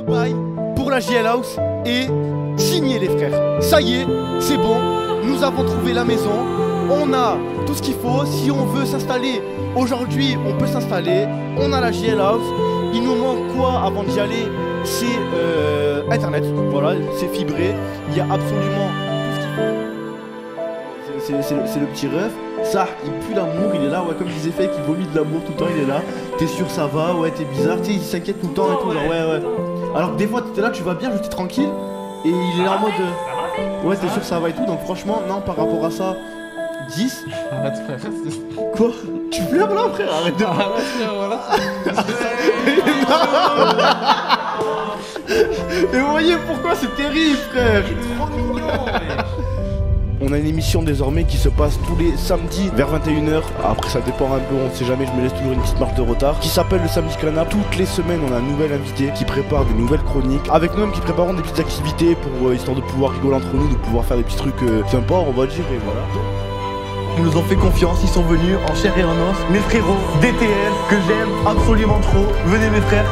bail pour la JL House est signé les frères. Ça y est, c'est bon, nous avons trouvé la maison, on a tout ce qu'il faut. Si on veut s'installer aujourd'hui, on peut s'installer, on a la JL House. Il nous manque quoi avant d'y aller? C'est internet, voilà, c'est fibré, il y a absolument tout ce qu'il faut. C'est le petit ref. Ça, il pue l'amour, il est là, ouais, comme disait Fake, il vomit de l'amour tout le temps, il est là. T'es sûr ça va, ouais, t'es bizarre, tu sais, il s'inquiète tout le temps et tout, genre ouais. Alors que des fois t'es là, tu vas bien, juste t'es tranquille, et il est là en mode ouais, t'es sûr ça va et tout, donc franchement, non, par rapport à ça, 10. Arrête frère. Quoi? Tu pleures là frère? Arrête de Arrête frère, voilà. Mais vous voyez pourquoi c'est terrible frère? Trop mignon, On a une émission désormais qui se passe tous les samedis vers 21h. Après ça dépend un peu, on ne sait jamais, je me laisse toujours une petite marge de retard. Qui s'appelle le Samedi Canap. Toutes les semaines on a un nouvel invité qui prépare des nouvelles chroniques. Avec nous-mêmes qui préparons des petites activités pour histoire de pouvoir rigoler entre nous, de pouvoir faire des petits trucs sympas on va dire, et voilà. Ils nous ont fait confiance, ils sont venus en chair et en os. Mes frérots, DTL, que j'aime absolument trop. Venez mes frères.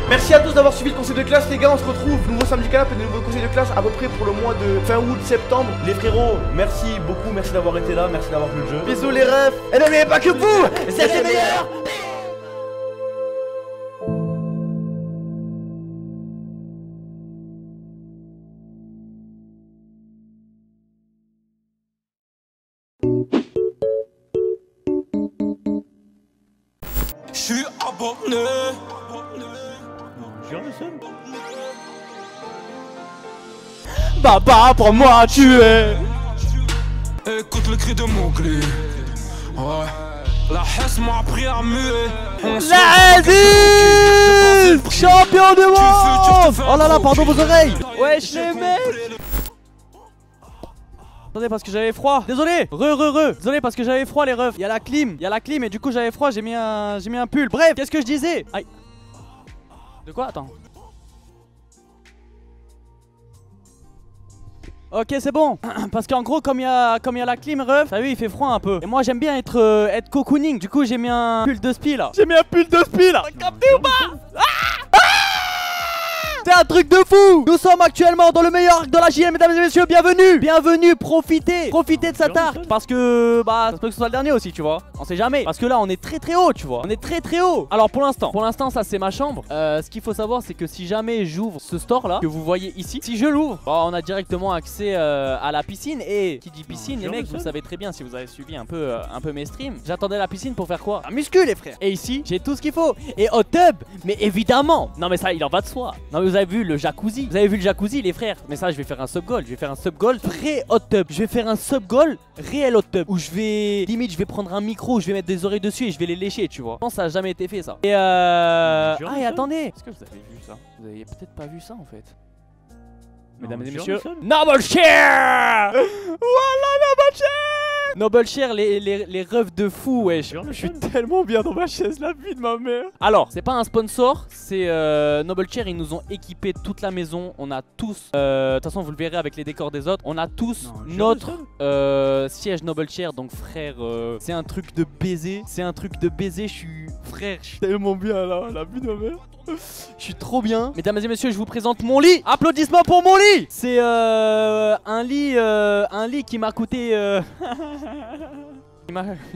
Merci à tous d'avoir suivi le conseil de classe les gars, on se retrouve nouveau Samedi Canap et de nouveaux conseils de classe à peu près pour le mois de fin août, septembre. Les frérots, merci beaucoup, merci d'avoir été là, merci d'avoir joué le jeu. Bisous les refs, et n'oubliez pas que vous, c'est les meilleurs. Je suis abonné. Papa, pour moi tu es. Écoute le cri de Mowgli. Ouais. La Hesse m'a appris à muer. La Hesse, champion du monde. Oh là là, pardon vos oreilles. Wesh les mecs. Attendez parce que j'avais froid. Désolé. Désolé parce que j'avais froid les refs. Il y a la clim et du coup j'avais froid, j'ai mis un pull. Bref, qu'est-ce que je disais? Aïe. De quoi? Attends. Ok c'est bon. Parce qu'en gros comme il y a la clim ref, t'as vu il fait froid un peu. Et moi j'aime bien être cocooning. Du coup j'ai mis un pull de spi là. T'as capté ou pas? C'est un truc de fou. Nous sommes actuellement dans le meilleur arc de la JL, mesdames et messieurs, bienvenue, profitez de cet arc. Parce que, bah, ça peut que ce soit le dernier aussi, tu vois. On sait jamais. Parce que là, on est très haut, tu vois. On est très haut. Alors pour l'instant, ça c'est ma chambre. Ce qu'il faut savoir, c'est que si jamais j'ouvre ce store là, que vous voyez ici, si je l'ouvre, bah, on a directement accès à la piscine. Et qui dit piscine, les mecs, vous savez très bien si vous avez suivi un peu mes streams. J'attendais la piscine pour faire quoi? Un muscu, les frères. Et ici, j'ai tout ce qu'il faut. Et hot tub, mais évidemment. Non mais ça, il en va de soi. Non mais vous avez vu le jacuzzi? Vous avez vu le jacuzzi les frères? Mais ça je vais faire un sub-goal. Je vais faire un sub-goal vrai hot tub. Je vais faire un sub-goal réel hot tub. Où je vais... Limite je vais prendre un micro, je vais mettre des oreilles dessus et je vais les lécher tu vois. Non ça a jamais été fait ça. Et Ah et attendez. Est-ce que vous avez vu ça? Vous avez peut-être pas vu ça en fait. Mesdames et messieurs, Noble Share. Voilà Noble Share. Noble Share, les refs de fou, wesh. Je suis tellement bien dans ma chaise, la vie de ma mère. Alors, c'est pas un sponsor, c'est Noble Share, ils nous ont équipé toute la maison. On a tous, de toute façon vous le verrez avec les décors des autres, on a tous notre siège Noble Share. Donc frère, c'est un truc de baiser. Je suis tellement bien là, la vie de ma mère. Je suis trop bien. Mesdames et messieurs, je vous présente mon lit. Applaudissements pour mon lit. C'est un lit qui m'a coûté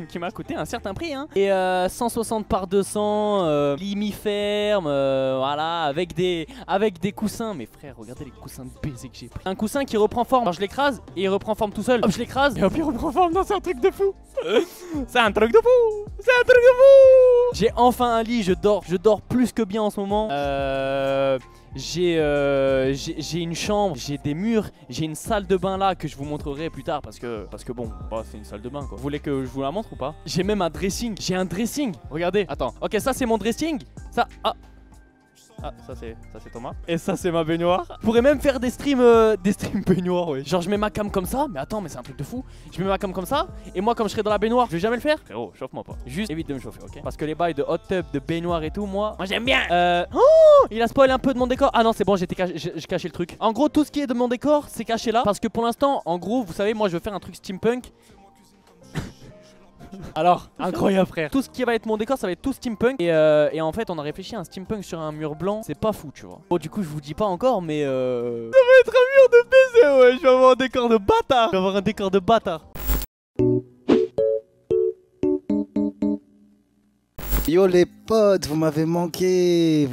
qui m'a coûté un certain prix hein. Et 160 par 200 lit mi-ferme, voilà, avec des coussins. Mais frère, regardez les coussins de baiser que j'ai pris. Un coussin qui reprend forme. Alors je l'écrase et il reprend forme tout seul. Hop, je l'écrase et hop, il reprend forme. Non, c'est un truc de fou. C'est un truc de fou. J'ai enfin un lit, je dors plus que bien en ce moment. J'ai une chambre, j'ai des murs, j'ai une salle de bain là que je vous montrerai plus tard parce que bon, bah, c'est une salle de bain quoi. Vous voulez que je vous la montre ou pas? J'ai même un dressing, regardez. Attends, ok, ça c'est mon dressing. Ça, ça c'est Thomas. Et ça c'est ma baignoire. Je pourrais même faire des streams baignoire, ouais. Genre je mets ma cam comme ça, mais attends, mais c'est un truc de fou. Je mets ma cam comme ça, et moi comme je serai dans la baignoire, je vais jamais le faire. Frérot, chauffe-moi pas. Juste évite de me chauffer, ok? Parce que les bails de hot tub, de baignoire et tout, moi j'aime bien. Oh, il a spoilé un peu de mon décor. Ah non, c'est bon, j'ai caché le truc. En gros, tout ce qui est de mon décor, c'est caché là. Parce que pour l'instant, en gros, vous savez, moi je veux faire un truc steampunk. Alors, incroyable frère. Tout ce qui va être mon décor, ça va être tout steampunk. Et en fait, on a réfléchi à un steampunk sur un mur blanc. C'est pas fou, tu vois. Bon, du coup, je vous dis pas encore, mais ça va être un mur de PC, ouais. Je vais avoir un décor de bâtard. Je vais avoir un décor de bâtard. Yo les potes, vous m'avez manqué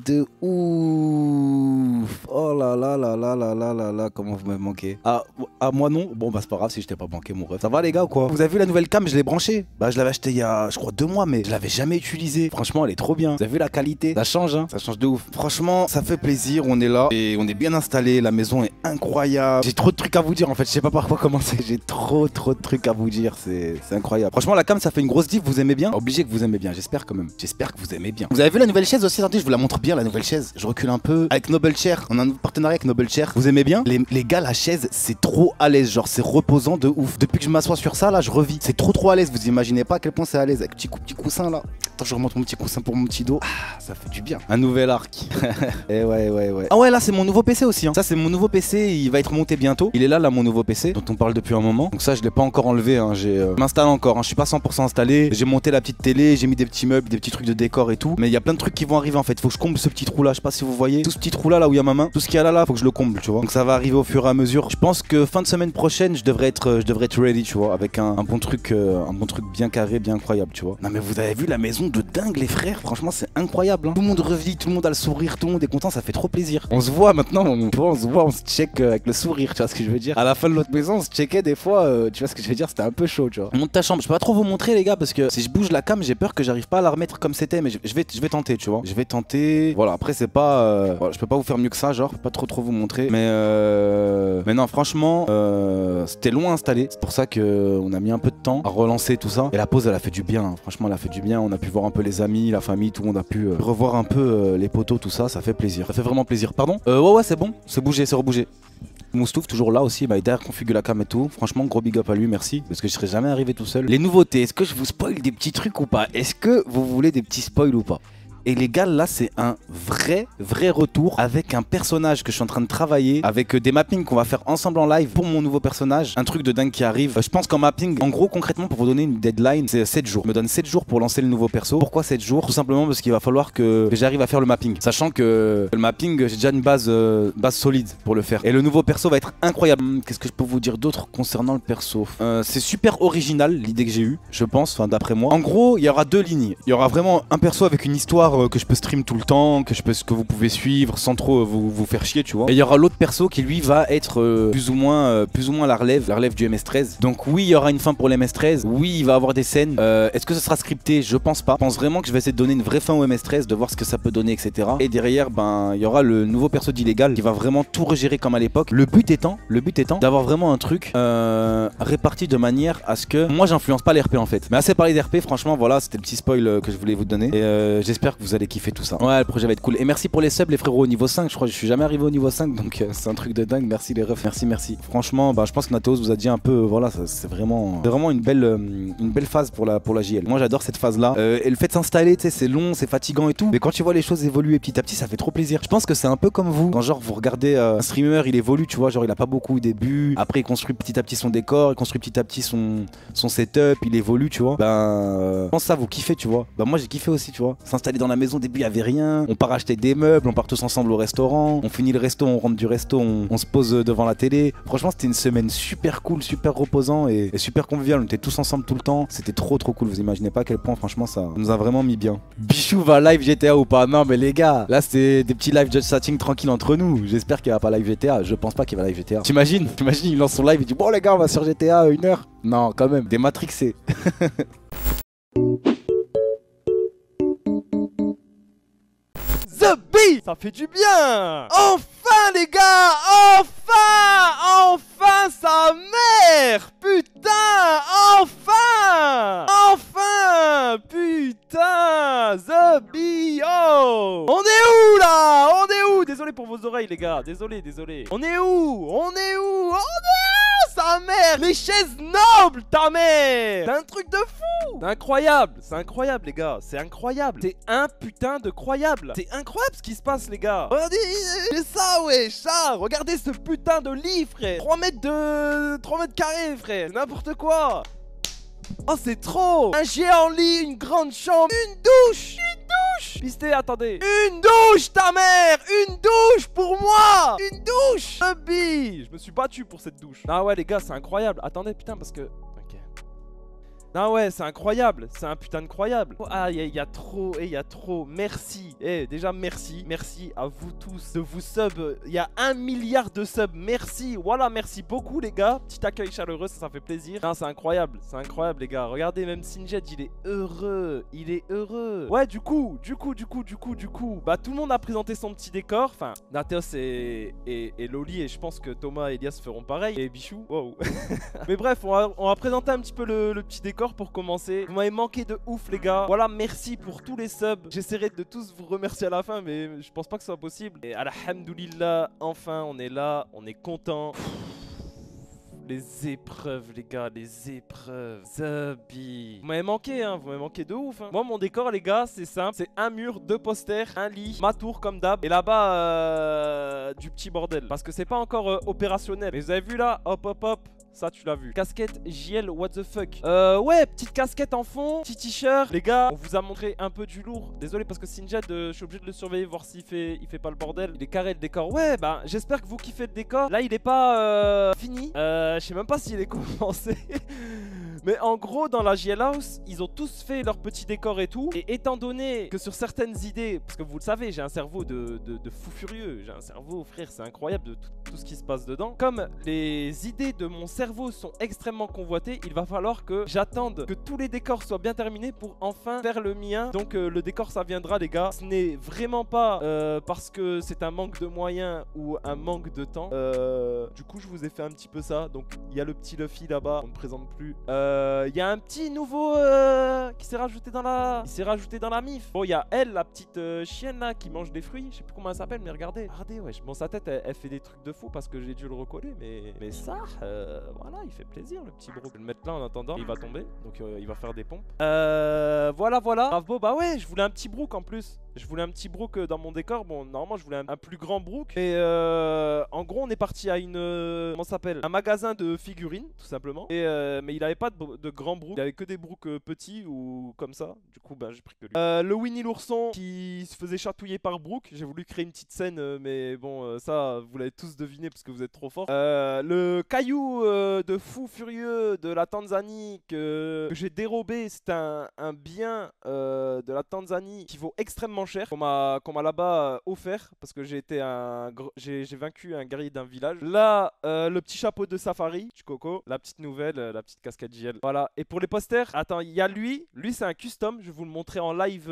de ouf. Oh là là là là là là là là, comment vous m'avez manqué. Ah moi non, bon bah c'est pas grave si je t'ai pas manqué mon ref. Ça va les gars ou quoi? Vous avez vu la nouvelle cam, je l'ai branchée. Bah je l'avais acheté il y a je crois 2 mois mais je l'avais jamais utilisée. Franchement elle est trop bien. Vous avez vu la qualité? Ça change hein, ça change de ouf. Franchement ça fait plaisir, on est là et on est bien installé, la maison est incroyable. J'ai trop de trucs à vous dire en fait, je sais pas par quoi commencer. J'ai trop de trucs à vous dire, c'est incroyable. Franchement la cam ça fait une grosse diff, vous aimez bien? Obligé que vous aimez bien, j'espère quand même. J'espère que vous aimez bien. Vous avez vu la nouvelle chaise aussi? Attendez, je vous la montre bien la nouvelle chaise. Je recule un peu. Avec Noble Chair, on a un partenariat avec Noble Chair. Vous aimez bien? Les gars, la chaise, c'est trop à l'aise. Genre, c'est reposant de ouf. Depuis que je m'assois sur ça, là, je revis. C'est trop à l'aise. Vous imaginez pas à quel point c'est à l'aise. Avec petit coussin là. Attends, je remonte mon petit coussin pour mon petit dos. Ah, ça fait du bien. Un nouvel arc. Et ouais. Ah ouais, là, c'est mon nouveau PC aussi. Hein. Ça, c'est mon nouveau PC. Il va être monté bientôt. Il est là, mon nouveau PC dont on parle depuis un moment. Donc ça, je l'ai pas encore enlevé. Hein. Je m'installe encore. Hein. Je suis pas 100% installé. J'ai monté la petite télé. J'ai mis des petits meubles, des petits trucs de décor et tout. Mais il y a plein de trucs qui vont arriver en fait. Faut que je comble ce petit trou là. Je sais pas si vous voyez. Tout ce petit trou là, où il y a ma main. Tout ce qu'il y a là, faut que je le comble, tu vois. Donc ça va arriver au fur et à mesure. Je pense que fin de semaine prochaine, je devrais être ready, tu vois. Avec un bon truc bien carré, bien incroyable, tu vois. Non mais vous avez vu la maison de dingue, les frères. Franchement, c'est incroyable. Hein. Tout le monde revit, tout le monde a le sourire, tout le monde est content. Ça fait trop plaisir. On se voit maintenant, on se check avec le sourire, tu vois ce que je veux dire. À la fin de l'autre maison, on se checkait des fois, tu vois ce que je veux dire. C'était un peu chaud, tu vois. Monte ta chambre. Je peux pas trop vous montrer, les gars, parce que si je bouge la cam, j'ai peur que j'arrive pas à la remettre comme c'était. Mais je vais tenter, tu vois. Je vais tenter. Voilà, après, c'est pas. Voilà, je peux pas vous faire mieux que ça, genre. Pas trop vous montrer. Mais non, franchement, c'était loin installé. C'est pour ça qu'on a mis un peu de temps à relancer tout ça. Et la pause, elle a fait du bien. Hein. Franchement, elle a fait du bien. On a pu voir un peu les amis, la famille, tout le monde a pu revoir un peu les poteaux, tout ça. Ça fait plaisir. Ça fait vraiment plaisir. Pardon? Ouais, c'est bon. C'est bougé, c'est rebougé. Moustouf toujours là aussi, il m'a aidé à configurer la cam et tout. Franchement, gros big up à lui, merci. Parce que je serais jamais arrivé tout seul. Les nouveautés, est-ce que je vous spoil des petits trucs ou pas? Est-ce que vous voulez des petits spoils ou pas? Et les gars, là, c'est un vrai retour avec un personnage que je suis en train de travailler, avec des mappings qu'on va faire ensemble en live pour mon nouveau personnage. Un truc de dingue qui arrive. Je pense qu'en mapping, en gros, concrètement, pour vous donner une deadline, c'est 7 jours. Je me donne 7 jours pour lancer le nouveau perso. Pourquoi 7 jours? Tout simplement parce qu'il va falloir que j'arrive à faire le mapping. Sachant que le mapping, j'ai déjà une base solide pour le faire. Et le nouveau perso va être incroyable. Qu'est-ce que je peux vous dire d'autre concernant le perso? C'est super original, l'idée que j'ai eue, je pense, enfin d'après moi. En gros, il y aura 2 lignes. Il y aura vraiment un perso avec une histoire que je peux stream tout le temps, que vous pouvez suivre sans trop vous faire chier, tu vois. Et il y aura l'autre perso qui lui va être plus ou moins la relève du MS13. Donc oui, il y aura une fin pour le MS13. Oui, il va avoir des scènes. Est-ce que ce sera scripté? Je pense pas. Je pense vraiment que je vais essayer de donner une vraie fin au MS13, de voir ce que ça peut donner, etc. Et derrière, ben, il y aura le nouveau perso d'illégal qui va vraiment tout regérer comme à l'époque. Le but étant d'avoir vraiment un truc réparti de manière à ce que moi j'influence pas les RP en fait. Mais assez parlé d'RP, franchement, voilà, c'était le petit spoil que je voulais vous donner. Et j'espère que vous allez kiffer tout ça. Ouais, le projet va être cool. Et merci pour les subs, les frérots, au niveau 5. Je crois que je suis jamais arrivé au niveau 5, donc c'est un truc de dingue. Merci les refs. Merci. Franchement, bah, je pense que Nateos vous a dit un peu, voilà, c'est vraiment une belle phase pour la JL. Moi, j'adore cette phase-là. Et le fait de s'installer, tu sais, c'est long, c'est fatigant et tout. Mais quand tu vois les choses évoluer petit à petit, ça fait trop plaisir. Je pense que c'est un peu comme vous. Quand genre vous regardez un streamer, il évolue, tu vois, genre il a pas beaucoup au début. Après, il construit petit à petit son décor, il construit petit à petit son setup, il évolue, tu vois. Ben, je pense que ça vous kiffez, tu vois. Bah moi j'ai kiffé aussi, tu vois. S'installer dans la maison, au début il y avait rien. On part acheter des meubles, on part tous ensemble au restaurant. On finit le resto, on rentre du resto, on se pose devant la télé. Franchement, c'était une semaine super cool, super reposant et super convivial. On était tous ensemble tout le temps. C'était trop cool. Vous imaginez pas à quel point, franchement, ça nous a vraiment mis bien. Bichou va live GTA ou pas? Non, mais les gars, là c'est des petits live just chatting tranquille entre nous. J'espère qu'il va pas live GTA. Je pense pas qu'il va live GTA. T'imagines, il lance son live et dit bon les gars, on va sur GTA 1 heure. Non, quand même, des matrixés. The Beat, ça fait du bien. Enfin les gars, enfin sa mère. Putain, enfin, putain, The Beat, oh. On est où là? On est où? Désolé pour vos oreilles les gars, désolé. On est où? Sa mère, les chaises nobles, ta mère. C'est un truc de fou. C'est incroyable les gars, c'est incroyable. C'est un putain de croyable. C'est incroyable ce qui se passe les gars. Regardez, c'est ça ouais, chat. Regardez ce putain de lit frère. 3 mètres carrés frère, n'importe quoi. Oh, c'est trop. Un géant lit, une grande chambre, une douche. Pisté, attendez. Une douche, ta mère. Une douche pour moi. Une douche. Subby. Je me suis battu pour cette douche. Ah ouais, les gars, c'est incroyable. Attendez, putain, parce que... Ok. Ah ouais, c'est incroyable. C'est un putain incroyable. Ah, il y a trop. Et il y a trop. Merci. Déjà, merci. Merci à vous tous de vous sub. Il y a 1 milliard de subs. Merci. Voilà, merci beaucoup, les gars. Petit accueil chaleureux, ça fait plaisir. C'est incroyable. C'est incroyable, les gars. Regardez, même Sinjet, il est heureux. Il est heureux. Ouais, du coup. Bah, tout le monde a présenté son petit décor. Enfin, Nateos et Loli. Et je pense que Thomas et Elias feront pareil. Et Bichou. Wow. Mais bref, on va présenter un petit peu le petit décor pour commencer. Vous m'avez manqué de ouf, les gars. Voilà, merci pour tous les subs. J'essaierai de tous vous remercier à la fin, mais je pense pas que ce soit possible. Et alhamdoulilah, enfin, on est là, on est content. Les épreuves, les gars, les épreuves. Zabi. Vous m'avez manqué, hein, vous m'avez manqué de ouf. Hein. Moi, mon décor, les gars, c'est simple. C'est un mur, 2 posters, un lit, ma tour comme d'hab. Et là-bas, du petit bordel. Parce que c'est pas encore opérationnel. Mais vous avez vu là, hop, hop, hop. Ça, tu l'as vu. Casquette JL, what the fuck. Ouais, petite casquette en fond, petit t-shirt. Les gars, on vous a montré un peu du lourd. Désolé parce que Sinjet, je suis obligé de le surveiller, voir s'il fait pas le bordel. Il est carré le décor. Ouais, bah, j'espère que vous kiffez le décor. Là, il est pas fini. Je sais même pas s'il est commencé. Mais en gros, dans la JL House, ils ont tous fait leur petit décor et tout. Et étant donné que sur certaines idées, parce que vous le savez, j'ai un cerveau de fou furieux. J'ai un cerveau, frère, c'est incroyable de tout ce qui se passe dedans. Comme les idées de mon cerveau sont extrêmement convoitées, il va falloir que j'attende que tous les décors soient bien terminés pour enfin faire le mien. Donc le décor, ça viendra, les gars. Ce n'est vraiment pas parce que c'est un manque de moyens ou un manque de temps. Du coup, je vous ai fait un petit peu ça. Donc, il y a le petit Luffy là-bas. On ne présente plus. Il y a un petit nouveau qui s'est rajouté dans la... mif. Bon, il y a elle, la petite chienne là, qui mange des fruits. Je sais plus comment elle s'appelle, mais regardez. Regardez, ouais. Bon, sa tête, elle fait des trucs de fou parce que j'ai dû le recoller. Mais ça, voilà, il fait plaisir, le petit bro. Je vais le mettre là en attendant. Il va tomber. Donc, il va faire des pompes. Voilà. Bravo, bah ouais, je voulais un petit brook en plus. Je voulais un petit brook dans mon décor. Bon, normalement, je voulais un plus grand brook. Et en gros, on est parti à une... comment ça s'appelle? Un magasin de figurines, tout simplement. Et mais il avait pas de grand brook. Il avait que des brooks petits ou comme ça. Du coup, ben, j'ai pris que lui. Le Winnie l'ourson qui se faisait chatouiller par Brook. J'ai voulu créer une petite scène, mais bon, ça, vous l'avez tous deviné parce que vous êtes trop forts. Le caillou de fou furieux de la Tanzanie que j'ai dérobé. C'est un bien de la Tanzanie qui vaut extrêmement cher, qu'on m'a là-bas offert parce que j'ai vaincu un guerrier d'un village. Là, le petit chapeau de safari du coco, la petite nouvelle, la petite casquette JL. Voilà. Et pour les posters, attends, il y a lui c'est un custom. Je vais vous le montrer en live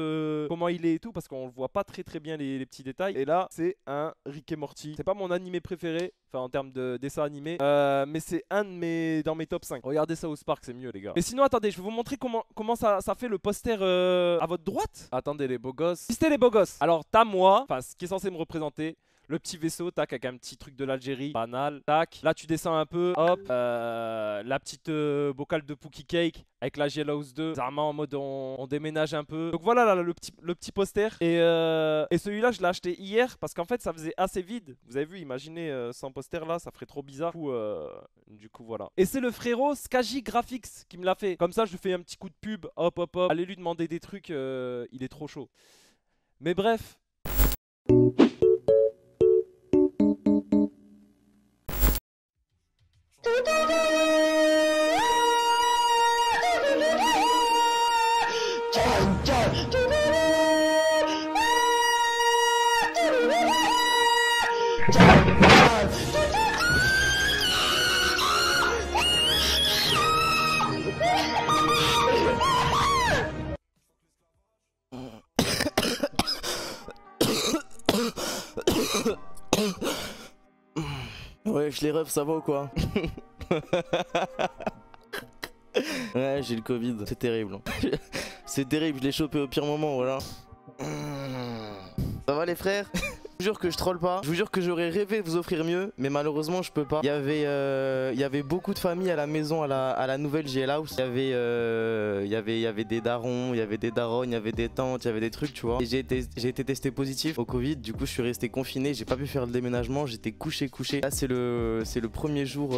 comment il est et tout parce qu'on le voit pas très bien les petits détails. Et là, c'est un Rick et Morty. C'est pas mon animé préféré, enfin en termes de dessin animé, mais c'est un de dans mes top 5. Regardez ça au Spark, c'est mieux, les gars. Mais sinon, attendez, je vais vous montrer comment ça fait le poster à votre droite. Attendez, les beaux gosses. C'était les beaux gosses. Alors, t'as moi, enfin, ce qui est censé me représenter. Le petit vaisseau, tac, avec un petit truc de l'Algérie, banal, tac. Là, tu descends un peu, hop. La petite bocal de Pookie Cake avec la JL House 2. Bizarrement, en mode on déménage un peu. Donc voilà, là, le petit poster. Et celui-là, je l'ai acheté hier parce qu'en fait, ça faisait assez vide. Vous avez vu, imaginez sans poster là, ça ferait trop bizarre. Du coup, voilà. Et c'est le frérot Skaji Graphics qui me l'a fait. Comme ça, je lui fais un petit coup de pub. Hop. Allez lui demander des trucs, il est trop chaud. Mais bref. Ouais, je les refs, ça va ou quoi? Ouais, j'ai le Covid, c'est terrible. C'est terrible, je l'ai chopé au pire moment, voilà. Ça va les frères? vous jure que je troll pas. Je vous jure que j'aurais rêvé de vous offrir mieux, mais malheureusement je peux pas. Il y avait beaucoup de familles à la maison, à la nouvelle JL House. Il y avait des darons, il y avait des daronnes, il y avait des tantes, il y avait des trucs, tu vois. Et j'ai été testé positif au Covid. Du coup, je suis resté confiné. J'ai pas pu faire le déménagement. J'étais couché. Là, c'est le premier jour.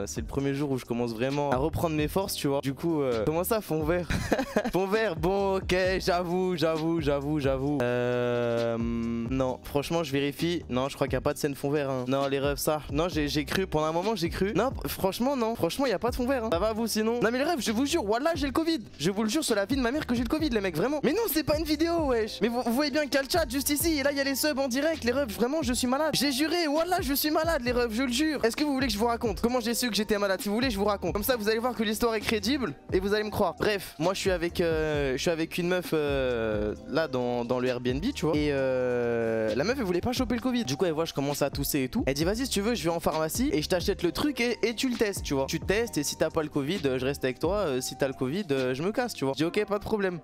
C'est le premier jour où je commence vraiment à reprendre mes forces, tu vois. Du coup, comment ça, fond vert? Fond vert, bon, ok, j'avoue. Non, franchement, je vérifie. Non, je crois qu'il n'y a pas de scène fond vert. Hein. Non, les refs, ça. Non, j'ai cru. Pendant un moment, j'ai cru. Non, franchement, non. Franchement, il n'y a pas de fond vert. Hein. Ça va, vous, sinon? Non, mais les refs, je vous jure, voilà, j'ai le Covid. Je vous le jure sur la vie de ma mère que j'ai le Covid, les mecs, vraiment. Mais non, c'est pas une vidéo, wesh. Mais vous voyez bien qu'il y a le chat juste ici. Et là, il y a les subs en direct. Les refs, vraiment, je suis malade. J'ai juré, voilà, je suis malade, les refs, je le jure. Est-ce que vous voulez que je vous raconte comment j'ai su que j'étais malade? Si vous voulez, je vous raconte. Comme ça, vous allez voir que l'histoire est crédible et vous allez me croire. Bref, moi, je suis avec une meuf là dans le Airbnb, tu vois. Et la meuf, elle voulait pas choper le Covid. Du coup, elle voit, je commence à tousser et tout. Elle dit, vas-y, si tu veux, je vais en pharmacie et je t'achète le truc et tu le testes, tu vois. Tu testes et si t'as pas le Covid, je reste avec toi. Si t'as le Covid, je me casse, tu vois. Je dis, ok, pas de problème.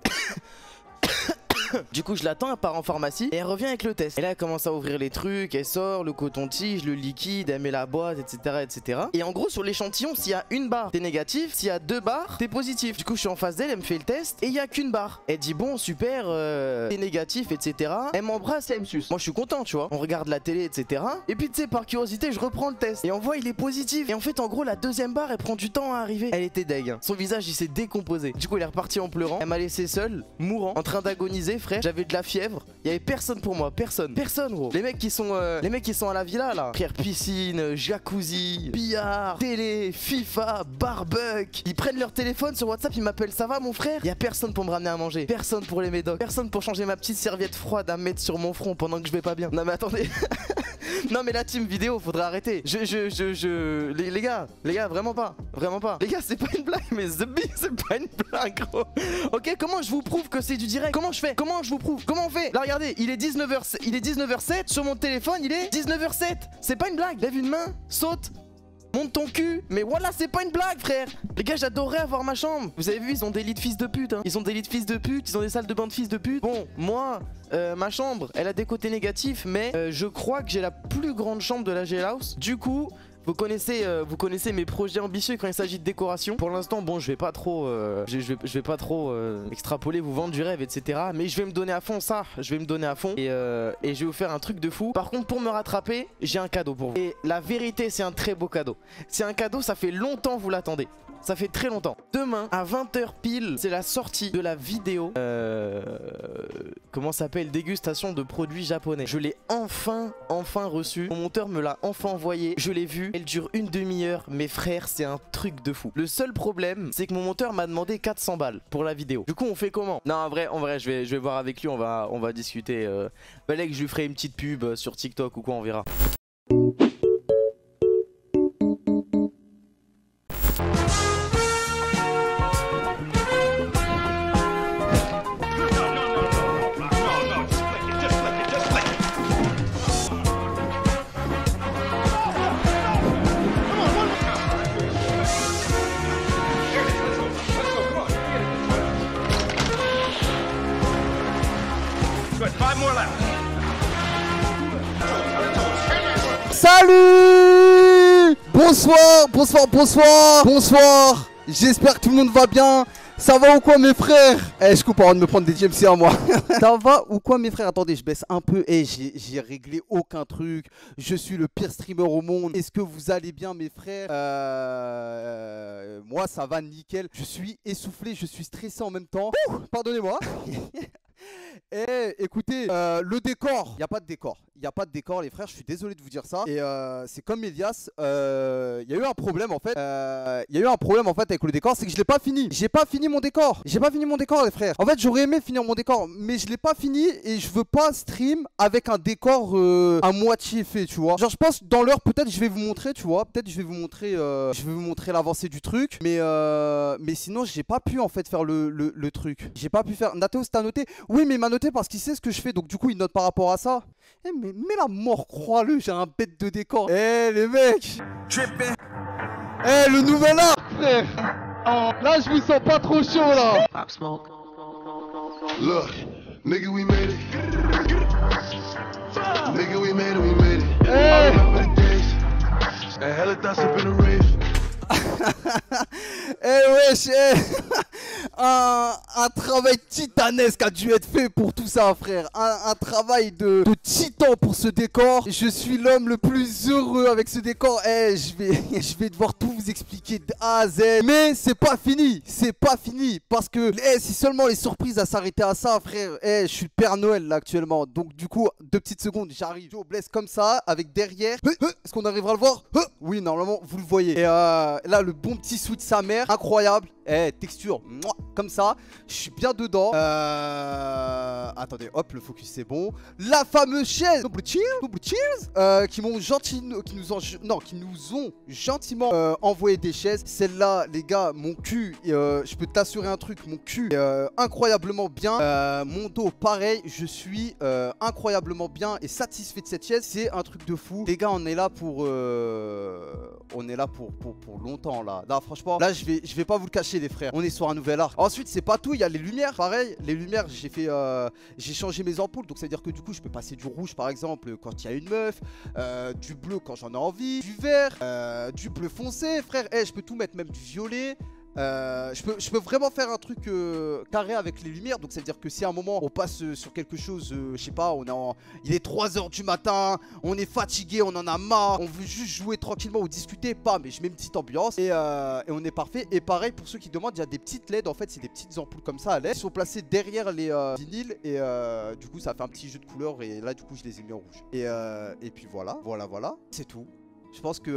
Du coup, je l'attends, elle part en pharmacie et elle revient avec le test. Et là, elle commence à ouvrir les trucs, elle sort le coton-tige, le liquide, elle met la boîte, etc. Et en gros, sur l'échantillon, s'il y a une barre, t'es négatif. S'il y a 2 barres, t'es positif. Du coup, je suis en face d'elle, elle me fait le test et il y a qu'une barre. Elle dit, bon, super, t'es négatif, etc. Elle m'embrasse et elle me suce. Moi, je suis content, tu vois. On regarde la télé, etc. Et puis, tu sais, par curiosité, je reprends le test. Et on voit, il est positif. Et en fait, en gros, la 2e barre, elle prend du temps à arriver. Elle était deg. Hein. Son visage, il s'est décomposé. Du coup, elle est repartie en pleurant. Elle m'a laissé seule, mourant, en train d'agoniser, frère. J'avais de la fièvre, il y avait personne pour moi, personne gros. Les mecs qui sont à la villa là, frère, piscine, jacuzzi, billard, télé, FIFA, barbecue, ils prennent leur téléphone sur WhatsApp, ils m'appellent, ça va mon frère? Il y a personne pour me ramener à manger, personne pour les médocs, personne pour changer ma petite serviette froide à mettre sur mon front pendant que je vais pas bien. Non mais attendez. Non mais la team vidéo, faudrait arrêter. Les gars, vraiment pas. Les gars, c'est pas une blague, mais The Bee, c'est pas une blague, gros. Ok, comment je vous prouve que c'est du direct? Comment je fais? Comment je vous prouve? Comment on fait? Là, regardez, il est 19h07 sur mon téléphone, il est 19h07. C'est pas une blague. Lève une main, saute. Monte ton cul, mais voilà, c'est pas une blague, frère. Les gars, j'adorerais avoir ma chambre. Vous avez vu, ils ont des lits de fils de pute, hein. Ils ont des lits de fils de pute, ils ont des salles de bain de fils de pute. Bon, moi, ma chambre, elle a des côtés négatifs, mais je crois que j'ai la plus grande chambre de la JL House. Du coup, vous connaissez mes projets ambitieux quand il s'agit de décoration. Pour l'instant, bon, je vais pas trop extrapoler, vous vendre du rêve, etc. Mais je vais me donner à fond ça. Je vais me donner à fond et je vais vous faire un truc de fou. Par contre, pour me rattraper, j'ai un cadeau pour vous. Et la vérité, c'est un très beau cadeau. C'est un cadeau, ça fait longtemps que vous l'attendez. Ça fait très longtemps. Demain, à 20 h pile, c'est la sortie de la vidéo. Comment ça s'appelle? Dégustation de produits japonais. Je l'ai enfin reçu. Mon monteur me l'a enfin envoyé. Je l'ai vu. Elle dure une demi-heure. Mes frères, c'est un truc de fou. Le seul problème, c'est que mon monteur m'a demandé 400 balles pour la vidéo. Du coup, on fait comment? Non, en vrai, je vais voir avec lui. On va discuter. Fallait que je lui ferai une petite pub sur TikTok ou quoi, on verra. Salut! Bonsoir. J'espère que tout le monde va bien. Ça va ou quoi mes frères? Je coupe avant de me prendre des GMC à moi. Ça va ou quoi mes frères? Attendez, je baisse un peu. J'ai réglé aucun truc. Je suis le pire streamer au monde. Est-ce que vous allez bien mes frères? Moi ça va nickel. Je suis essoufflé, je suis stressé en même temps. Pardonnez-moi. Écoutez, le décor, il n'y a pas de décor. Il n'y a pas de décor les frères, je suis désolé de vous dire ça. Et c'est comme Elias, il y a eu un problème en fait. Avec le décor, c'est que je l'ai pas fini. J'ai pas fini mon décor les frères. En fait j'aurais aimé finir mon décor, mais je l'ai pas fini. Et je veux pas stream avec un décor à moitié fait, tu vois. Genre je pense dans l'heure peut-être je vais vous montrer, tu vois. Peut-être je vais vous montrer l'avancée du truc. Mais sinon j'ai pas pu en fait faire le truc. J'ai pas pu faire. Nathéos t'as noté? Oui mais il m'a noté parce qu'il sait ce que je fais. Donc du coup il note par rapport à ça. Mais la mort, crois-le, j'ai un bête de décor. Les mecs. Le nouvel arc, frère. Là, je vous sens pas trop chaud, là. Look, nigga, we made it. Nigga, we made it. I remember the days. And hella thoughts up in the rave. Wesh, un travail titanesque a dû être fait pour tout ça, frère. Un travail de titan pour ce décor. Je suis l'homme le plus heureux avec ce décor. Je vais devoir tout vous expliquer de A à Z. Mais c'est pas fini. C'est pas fini. Parce que si seulement les surprises à s'arrêter à ça, frère. Je suis le Père Noël là actuellement. Donc du coup, 2 petites secondes, j'arrive. Je blesse comme ça, avec derrière. Est-ce qu'on arrivera à le voir? Oui, normalement, vous le voyez. Et là, le bon petit sweat sa mère, incroyable. Texture, comme ça. Je suis bien dedans. Attendez, hop, le focus c'est bon. La fameuse chaise Double Cheers, qui nous ont gentiment envoyé des chaises. Celle-là, les gars, mon cul, je peux t'assurer un truc, mon cul incroyablement bien. Mon dos, pareil, je suis incroyablement bien et satisfait de cette chaise. C'est un truc de fou. Les gars, on est là pour longtemps là. Non, franchement, là, je vais pas vous le cacher, les frères. On est sur un nouvel arc. Ensuite, c'est pas tout, il y a les lumières. Pareil, les lumières, j'ai changé mes ampoules. Donc, ça veut dire que du coup, je peux passer du rouge, par exemple, quand il y a une meuf, du bleu quand j'en ai envie, du vert, du bleu foncé, frère. Je peux tout mettre, même du violet. Je peux vraiment faire un truc carré avec les lumières. Donc ça veut dire que si à un moment on passe sur quelque chose, je sais pas, il est 3 h du matin, on est fatigué, on en a marre, on veut juste jouer tranquillement ou discuter, pas, mais je mets une petite ambiance et on est parfait. Et pareil pour ceux qui demandent, il y a des petites LED, en fait c'est des petites ampoules comme ça à LED, qui sont placées derrière les vinyles et du coup ça fait un petit jeu de couleurs et là du coup je les ai mis en rouge. Et puis voilà, c'est tout. Je pense que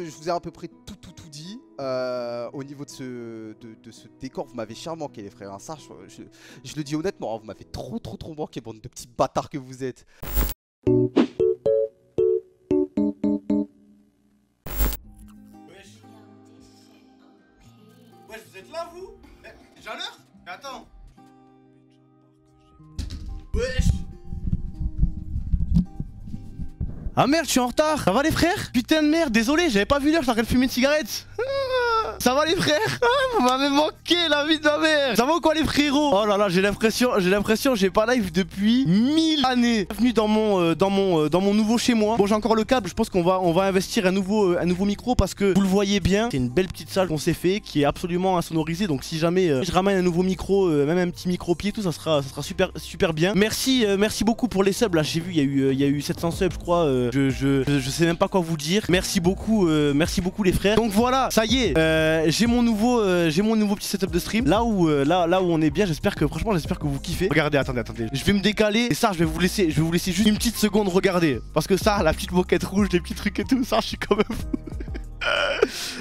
je vous ai à peu près tout dit au niveau de ce décor. Vous m'avez cher manqué, les frères, hein. Ça je le dis honnêtement, hein, vous m'avez trop manqué, bande de petits bâtards que vous êtes. Wesh, vous êtes là, vous? Déjà l'heure? Mais attends. Wesh. Ah merde, je suis en retard. Ça va les frères? Putain de merde, désolé, j'avais pas vu l'heure, j'arrête de fumer une cigarette. Ça va les frères? Vous m'avez manqué, la vie de ma mère. Ça va ou quoi les frérots? Oh là là, j'ai l'impression j'ai pas live depuis 1000 années. Bienvenue dans mon nouveau chez moi. Bon, j'ai encore le câble, je pense qu'on va investir un nouveau micro parce que vous le voyez bien, c'est une belle petite salle qu'on s'est fait qui est absolument insonorisée. Donc si jamais je ramène un nouveau micro, même un petit micro pied, tout ça sera super bien. Merci beaucoup pour les subs. Là, j'ai vu il y a eu 700 subs, je crois. Je sais même pas quoi vous dire. Merci beaucoup les frères. Donc voilà, ça y est. J'ai mon nouveau petit setup de stream. Là où on est bien, j'espère que vous kiffez. Regardez, attendez. Je vais me décaler et ça je vais vous laisser juste une petite seconde regarder. Parce que ça, la petite moquette rouge, les petits trucs et tout, ça je suis quand même fou.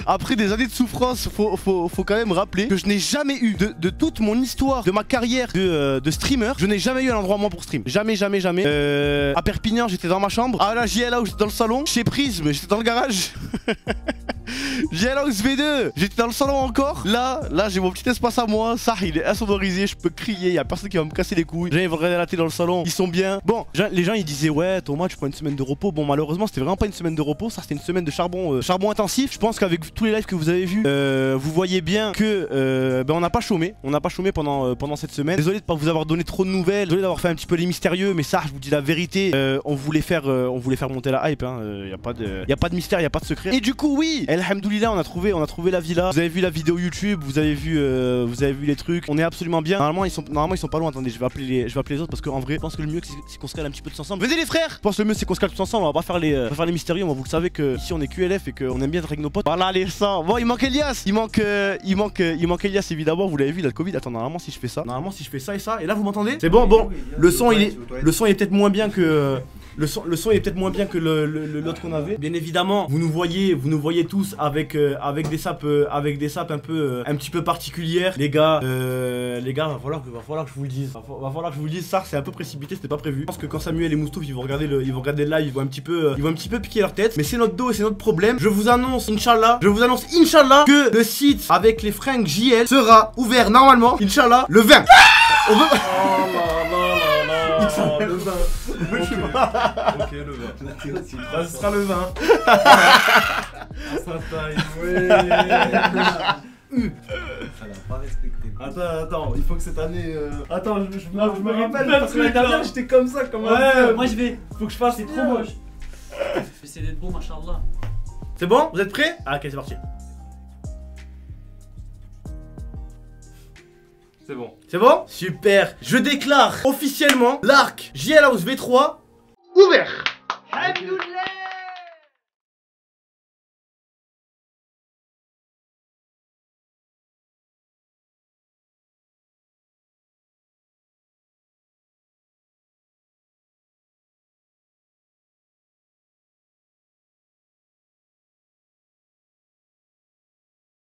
Après des années de souffrance, faut quand même rappeler que je n'ai jamais eu de toute mon histoire, de ma carrière de streamer, je n'ai jamais eu un endroit moi pour stream. Jamais. À Perpignan, j'étais dans ma chambre. À la JL House, j'étais dans le salon. Chez Prism, j'étais dans le garage. JL House V2, j'étais dans le salon encore. Là, j'ai mon petit espace à moi. Ça, il est insonorisé, je peux crier. Y a personne qui va me casser les couilles. Les gens ils vont regarder la télé dans le salon, ils sont bien. Bon, les gens ils disaient ouais, Thomas, tu prends une semaine de repos. Bon, malheureusement, c'était vraiment pas une semaine de repos. Ça, c'était une semaine de charbon intensif. Je pense qu'avec tous les lives que vous avez vus, vous voyez bien que on n'a pas chômé. On n'a pas chômé pendant cette semaine. Désolé de pas vous avoir donné trop de nouvelles. Désolé d'avoir fait un petit peu les mystérieux, mais ça, je vous dis la vérité. On voulait faire monter la hype. Hein. Y a pas de mystère, y a pas de secret. Et du coup, oui, alhamdoulilah, on a trouvé la villa. Vous avez vu la vidéo YouTube, vous avez vu les trucs. On est absolument bien. Normalement, ils sont pas loin. Attendez, je vais appeler les autres parce qu'en vrai, je pense que le mieux c'est qu'on se cale un petit peu tous ensemble. Venez les frères. Je pense que le mieux c'est qu'on se cale tous ensemble. On va pas faire les mystérieux. Moi, vous le savez que ici on est QLF et qu'on aime bien être avec nos potes. Voilà les sangs. Bon, il manque Elias. Il manque Elias évidemment. Vous l'avez vu, il a le Covid. Attends, normalement si je fais ça et ça, et là vous m'entendez? C'est bon. Le son il est peut-être moins bien que. Le son est peut-être moins bien que l'autre qu'on avait. Bien évidemment, vous nous voyez tous avec des sapes un petit peu particulières. Les gars, va falloir que je vous le dise. Va falloir que je vous le dise. Ça, c'est un peu précipité, c'était pas prévu. Je pense que quand Samuel et Moustouf ils vont regarder le live, ils vont un petit peu piquer leur tête. Mais c'est notre dos et c'est notre problème. Je vous annonce, Inch'Allah, que le site avec les fringues JL sera ouvert normalement, Inch'Allah, le 20. On veut... le 20. Ok, le 20. Ce sera le 20. Ça taille. Ça l'a pas respecté. Attends, il faut que cette année. Attends, je me rappelle parce que l'année dernière j'étais comme ça, comme un. Moi je vais. Faut que je fasse. C'est trop moche. Je vais essayer d'être bon, machallah. C'est bon? Vous êtes prêts? Ah, ok, c'est parti. C'est bon. C'est bon? Super. Je déclare officiellement l'arc JL House V3 ouvert. Alhamdoulilah.